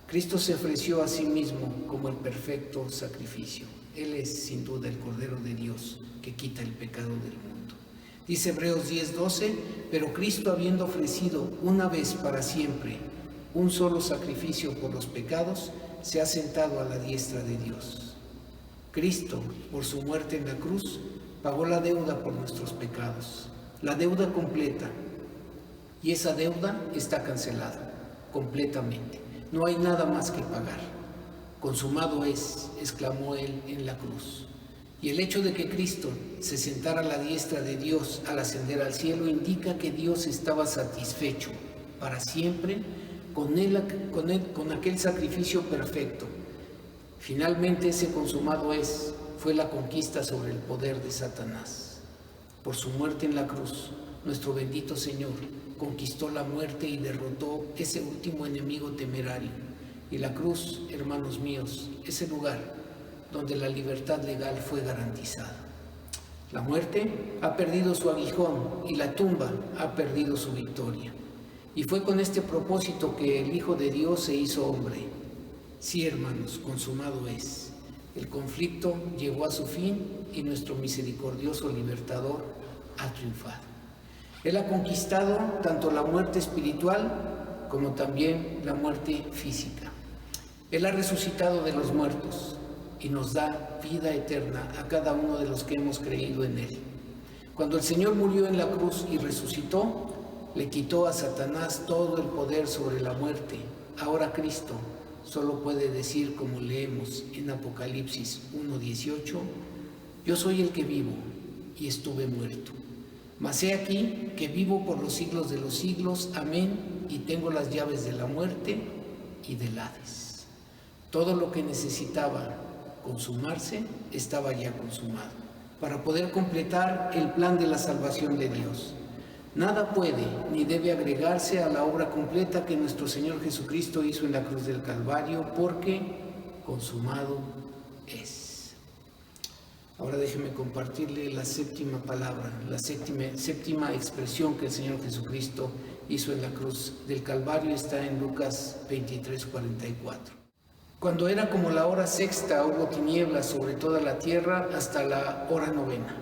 Cristo se ofreció a sí mismo como el perfecto sacrificio. Él es sin duda el Cordero de Dios que quita el pecado del mundo. Dice Hebreos 10:12, pero Cristo, habiendo ofrecido una vez para siempre un solo sacrificio por los pecados, se ha sentado a la diestra de Dios. Cristo, por su muerte en la cruz, pagó la deuda por nuestros pecados, la deuda completa, y esa deuda está cancelada completamente. No hay nada más que pagar. Consumado es, exclamó Él en la cruz. Y el hecho de que Cristo se sentara a la diestra de Dios al ascender al cielo indica que Dios estaba satisfecho para siempre con aquel sacrificio perfecto. Finalmente ese consumado es, fue la conquista sobre el poder de Satanás. Por su muerte en la cruz, nuestro bendito Señor conquistó la muerte y derrotó ese último enemigo temerario. Y la cruz, hermanos míos, es el lugar donde la libertad legal fue garantizada. La muerte ha perdido su aguijón y la tumba ha perdido su victoria. Y fue con este propósito que el Hijo de Dios se hizo hombre. Sí, hermanos, consumado es. El conflicto llegó a su fin y nuestro misericordioso libertador ha triunfado. Él ha conquistado tanto la muerte espiritual como también la muerte física. Él ha resucitado de los muertos y nos da vida eterna a cada uno de los que hemos creído en Él. Cuando el Señor murió en la cruz y resucitó, le quitó a Satanás todo el poder sobre la muerte. Ahora Cristo solo puede decir, como leemos en Apocalipsis 1:18, yo soy el que vivo y estuve muerto. Mas he aquí que vivo por los siglos de los siglos, amén, y tengo las llaves de la muerte y del Hades. Todo lo que necesitaba consumarse estaba ya consumado, para poder completar el plan de la salvación de Dios. Nada puede ni debe agregarse a la obra completa que nuestro Señor Jesucristo hizo en la cruz del Calvario, porque consumado es. Ahora déjeme compartirle la séptima palabra, la séptima expresión que el Señor Jesucristo hizo en la cruz del Calvario. Está en Lucas 23:44. Cuando era como la hora sexta, hubo tinieblas sobre toda la tierra hasta la hora novena,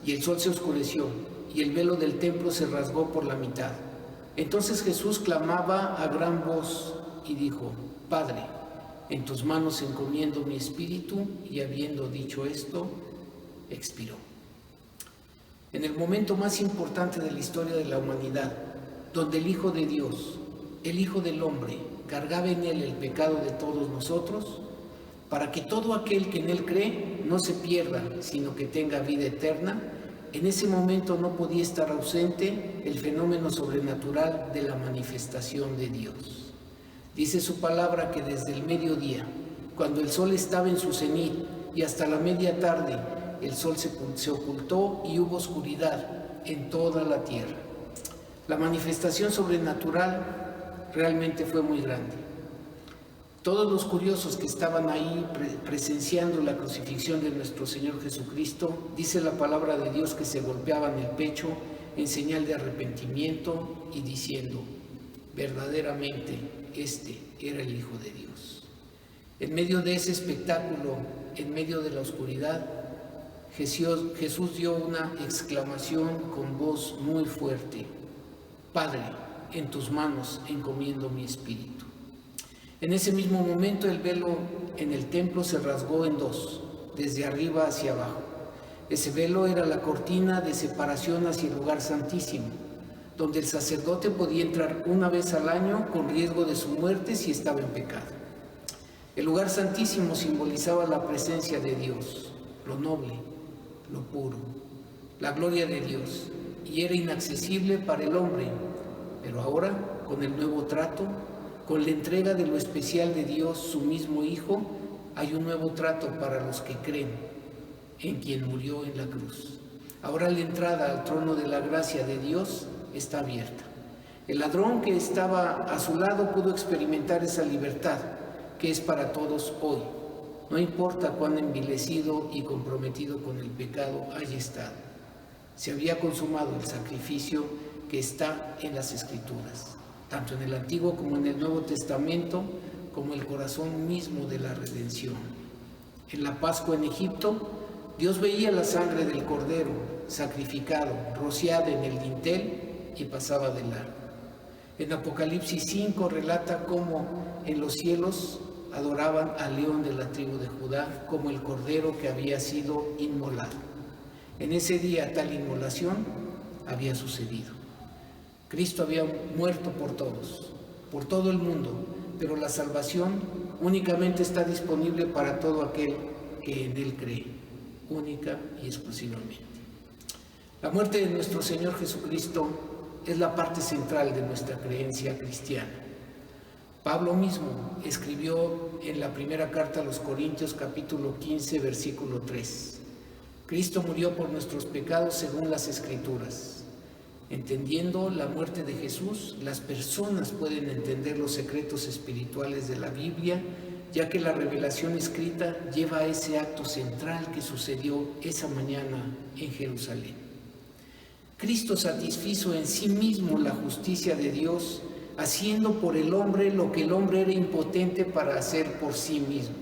y el sol se oscureció, y el velo del templo se rasgó por la mitad. Entonces Jesús clamaba a gran voz y dijo, Padre, en tus manos encomiendo mi espíritu, y habiendo dicho esto, expiró. En el momento más importante de la historia de la humanidad, donde el Hijo de Dios, el Hijo del Hombre, cargaba en Él el pecado de todos nosotros, para que todo aquel que en Él cree no se pierda, sino que tenga vida eterna, en ese momento no podía estar ausente el fenómeno sobrenatural de la manifestación de Dios. Dice su palabra que desde el mediodía, cuando el sol estaba en su cenit, y hasta la media tarde, el sol se ocultó y hubo oscuridad en toda la tierra. La manifestación sobrenatural realmente fue muy grande. Todos los curiosos que estaban ahí presenciando la crucifixión de nuestro Señor Jesucristo, dice la palabra de Dios que se golpeaban el pecho en señal de arrepentimiento y diciendo, verdaderamente este era el Hijo de Dios. En medio de ese espectáculo, en medio de la oscuridad, Jesús dio una exclamación con voz muy fuerte, Padre, en tus manos encomiendo mi espíritu. En ese mismo momento el velo en el templo se rasgó en dos, desde arriba hacia abajo. Ese velo era la cortina de separación hacia el lugar santísimo, donde el sacerdote podía entrar una vez al año con riesgo de su muerte si estaba en pecado. El lugar santísimo simbolizaba la presencia de Dios, lo noble, lo puro, la gloria de Dios, y era inaccesible para el hombre. Pero ahora, con el nuevo trato, con la entrega de lo especial de Dios, su mismo Hijo, hay un nuevo trato para los que creen en quien murió en la cruz. Ahora la entrada al trono de la gracia de Dios está abierta. El ladrón que estaba a su lado pudo experimentar esa libertad que es para todos hoy. No importa cuán envilecido y comprometido con el pecado haya estado. Se había consumado el sacrificio que está en las Escrituras, tanto en el Antiguo como en el Nuevo Testamento, como el corazón mismo de la redención. En la Pascua en Egipto, Dios veía la sangre del Cordero sacrificado, rociada en el dintel y pasaba de largo. En Apocalipsis 5 relata cómo en los cielos adoraban al león de la tribu de Judá como el Cordero que había sido inmolado. En ese día tal inmolación había sucedido. Cristo había muerto por todos, por todo el mundo, pero la salvación únicamente está disponible para todo aquel que en Él cree, única y exclusivamente. La muerte de nuestro Señor Jesucristo es la parte central de nuestra creencia cristiana. Pablo mismo escribió en la primera carta a los Corintios, capítulo 15, versículo 3. Cristo murió por nuestros pecados según las Escrituras. Entendiendo la muerte de Jesús, las personas pueden entender los secretos espirituales de la Biblia, ya que la revelación escrita lleva a ese acto central que sucedió esa mañana en Jerusalén. Cristo satisfizo en sí mismo la justicia de Dios, haciendo por el hombre lo que el hombre era impotente para hacer por sí mismo.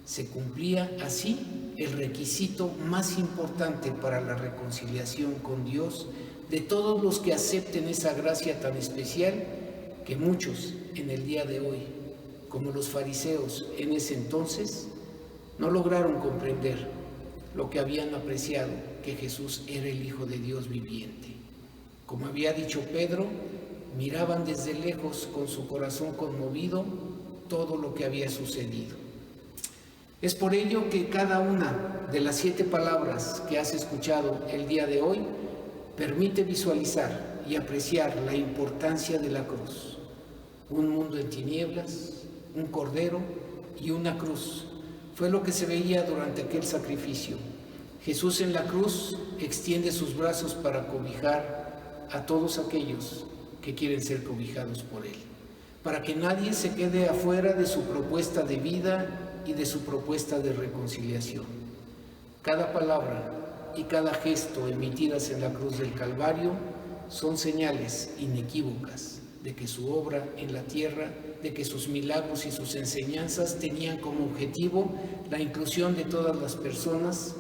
Se cumplía así el requisito más importante para la reconciliación con Dios de todos los que acepten esa gracia tan especial que muchos en el día de hoy, como los fariseos en ese entonces, no lograron comprender lo que habían apreciado, que Jesús era el Hijo de Dios viviente. Como había dicho Pedro, miraban desde lejos con su corazón conmovido todo lo que había sucedido. Es por ello que cada una de las 7 palabras que has escuchado el día de hoy permite visualizar y apreciar la importancia de la cruz. Un mundo en tinieblas, un cordero y una cruz. Fue lo que se veía durante aquel sacrificio. Jesús en la cruz extiende sus brazos para cobijar a todos aquellos que quieren ser cobijados por Él, para que nadie se quede afuera de su propuesta de vida y de su propuesta de reconciliación. Cada palabra y cada gesto emitidas en la cruz del Calvario son señales inequívocas de que su obra en la tierra, de que sus milagros y sus enseñanzas tenían como objetivo la inclusión de todas las personas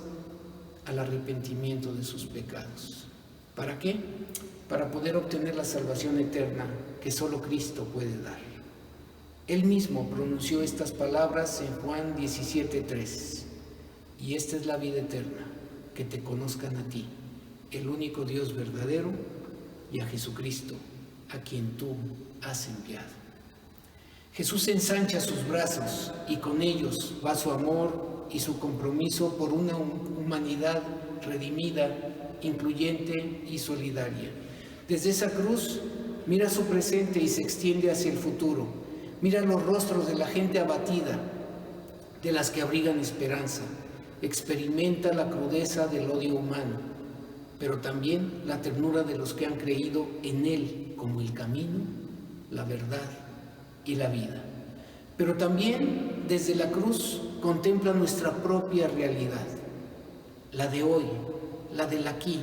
al arrepentimiento de sus pecados. ¿Para qué? Para poder obtener la salvación eterna que solo Cristo puede dar. Él mismo pronunció estas palabras en Juan 17:3. Y esta es la vida eterna, que te conozcan a ti, el único Dios verdadero, y a Jesucristo, a quien tú has enviado. Jesús ensancha sus brazos y con ellos va su amor y su compromiso por una humanidad redimida, incluyente y solidaria. Desde esa cruz mira su presente y se extiende hacia el futuro. Mira los rostros de la gente abatida, de las que abrigan esperanza. Experimenta la crudeza del odio humano, pero también la ternura de los que han creído en Él como el camino, la verdad y la vida. pero también desde la cruz contempla nuestra propia realidad, la de hoy, la del aquí,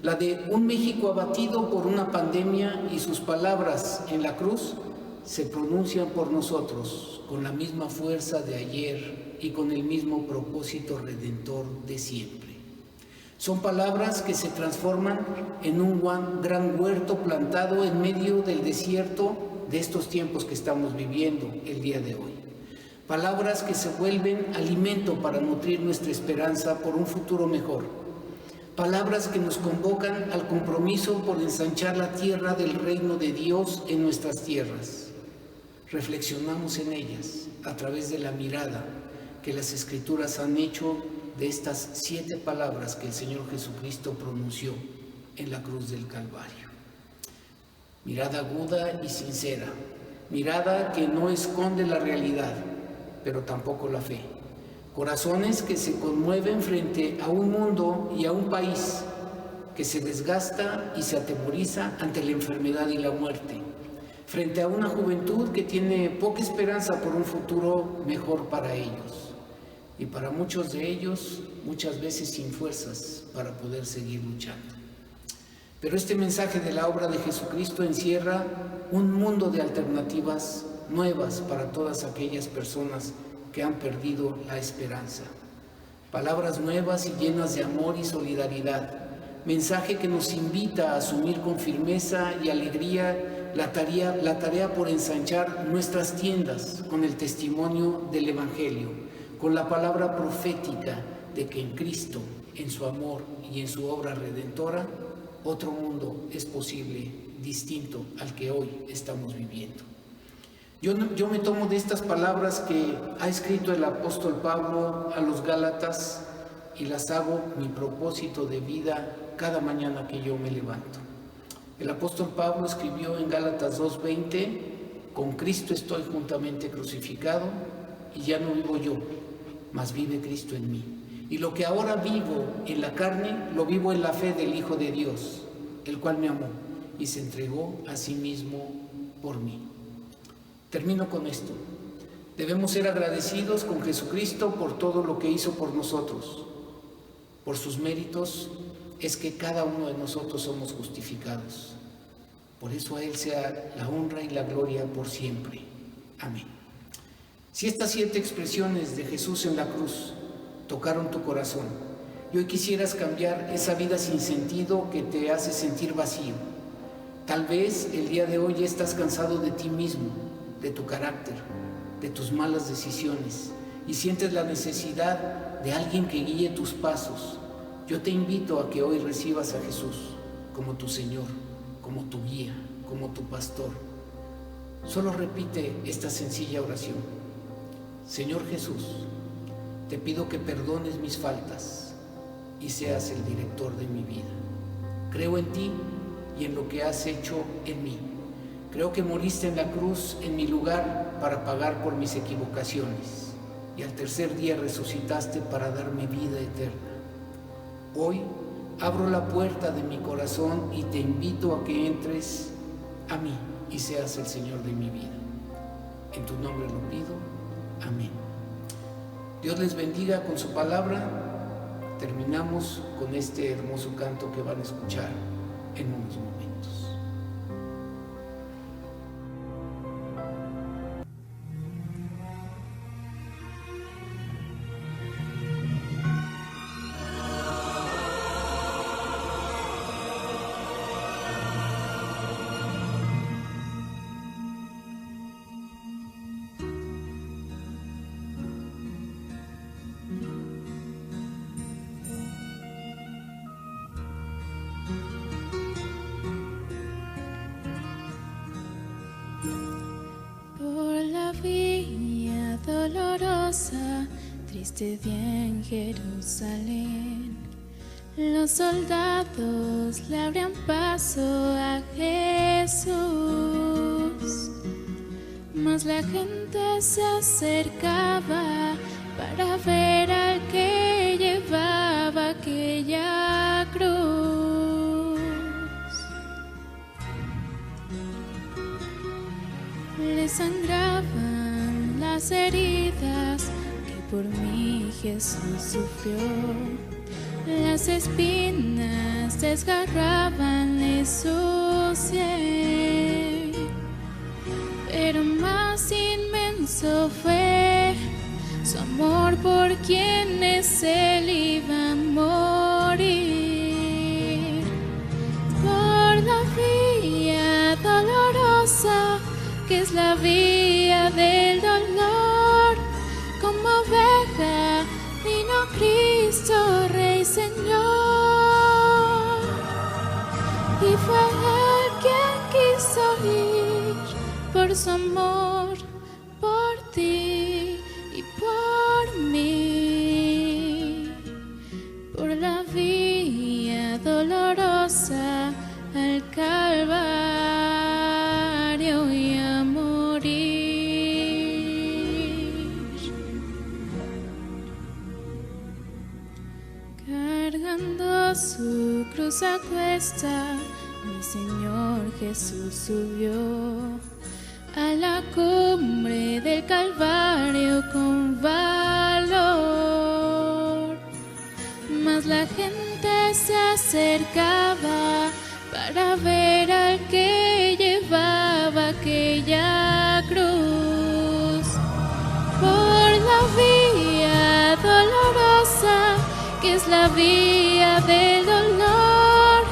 la de un México abatido por una pandemia, y sus palabras en la cruz se pronuncian por nosotros con la misma fuerza de ayer y con el mismo propósito redentor de siempre. Son palabras que se transforman en un gran huerto plantado en medio del desierto de estos tiempos que estamos viviendo el día de hoy. Palabras que se vuelven alimento para nutrir nuestra esperanza por un futuro mejor. Palabras que nos convocan al compromiso por ensanchar la tierra del reino de Dios en nuestras tierras. Reflexionamos en ellas a través de la mirada que las Escrituras han hecho de estas 7 palabras que el Señor Jesucristo pronunció en la cruz del Calvario. Mirada aguda y sincera, mirada que no esconde la realidad, pero tampoco la fe. Corazones que se conmueven frente a un mundo y a un país que se desgasta y se atemoriza ante la enfermedad y la muerte, frente a una juventud que tiene poca esperanza por un futuro mejor para ellos, y para muchos de ellos muchas veces sin fuerzas para poder seguir luchando. Pero este mensaje de la obra de Jesucristo encierra un mundo de alternativas nuevas para todas aquellas personas que han perdido la esperanza. Palabras nuevas y llenas de amor y solidaridad. Mensaje que nos invita a asumir con firmeza y alegría la tarea por ensanchar nuestras tiendas con el testimonio del Evangelio, con la palabra profética de que en Cristo, en su amor y en su obra redentora, otro mundo es posible, distinto al que hoy estamos viviendo. Yo me tomo de estas palabras que ha escrito el apóstol Pablo a los Gálatas y las hago mi propósito de vida cada mañana que yo me levanto. El apóstol Pablo escribió en Gálatas 2:20: con Cristo estoy juntamente crucificado, y ya no vivo yo, mas vive Cristo en mí. Y lo que ahora vivo en la carne, lo vivo en la fe del Hijo de Dios, el cual me amó y se entregó a sí mismo por mí. Termino con esto. Debemos ser agradecidos con Jesucristo por todo lo que hizo por nosotros. Por sus méritos es que cada uno de nosotros somos justificados. Por eso a Él sea la honra y la gloria por siempre. Amén. Si estas 7 expresiones de Jesús en la cruz tocaron tu corazón y hoy quisieras cambiar esa vida sin sentido que te hace sentir vacío, tal vez el día de hoy estás cansado de ti mismo, de tu carácter, de tus malas decisiones, y sientes la necesidad de alguien que guíe tus pasos. Yo te invito a que hoy recibas a Jesús como tu Señor, como tu guía, como tu pastor. Solo repite esta sencilla oración: Señor Jesús, te pido que perdones mis faltas y seas el director de mi vida. Creo en ti y en lo que has hecho en mí. Creo que moriste en la cruz en mi lugar para pagar por mis equivocaciones, y al tercer día resucitaste para darme vida eterna. Hoy abro la puerta de mi corazón y te invito a que entres a mí y seas el Señor de mi vida. En tu nombre lo pido. Amén. Dios les bendiga con su palabra. Terminamos con este hermoso canto que van a escuchar en unos momentos. Triste día en Jerusalén, los soldados le abrían paso a Jesús, mas la gente se acercaba para ver al que llevaba aquella cruz. Le sangraban las heridas que por mí Jesús sufrió. Las espinas desgarrabanle su sien, pero más inmenso fue su amor por quienes él iba a morir. Por la vía dolorosa, que es la vía del dolor, como oveja vino Cristo, Rey, Señor. Y fue él quien quiso ir por su amor, por ti y por mí, por la vía dolorosa al Calvario y a morir. Cargando su cruz a cuesta, mi Señor Jesús subió a la cumbre del Calvario con valor. Mas la gente se acercaba para ver al que llevaba aquella cruz. Por la vía dolorosa, que es la vía del dolor,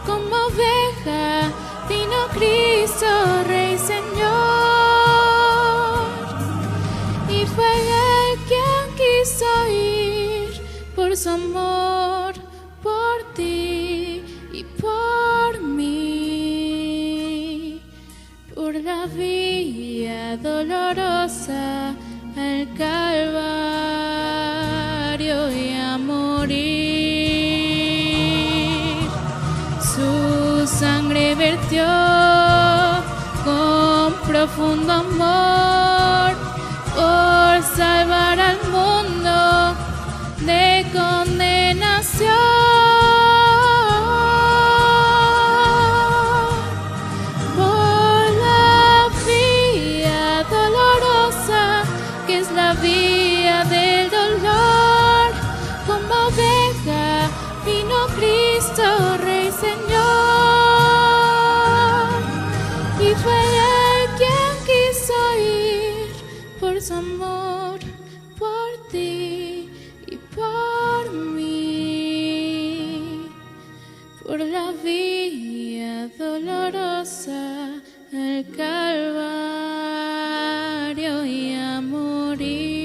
como oveja vino Cristo, Rey, Señor. Y fue él quien quiso ir por su amor, por ti y por mí, por la vía dolorosa al Calvario y a morir. Su sangre vertió con profundo amor por salvar al mundo de condenación. Por la vía dolorosa, que es la vía del dolor, como oveja vino Cristo, Rey, Señor. Y fue él quien quiso ir por su amor, por ti y por mí, por la vía dolorosa al Calvario y a morir.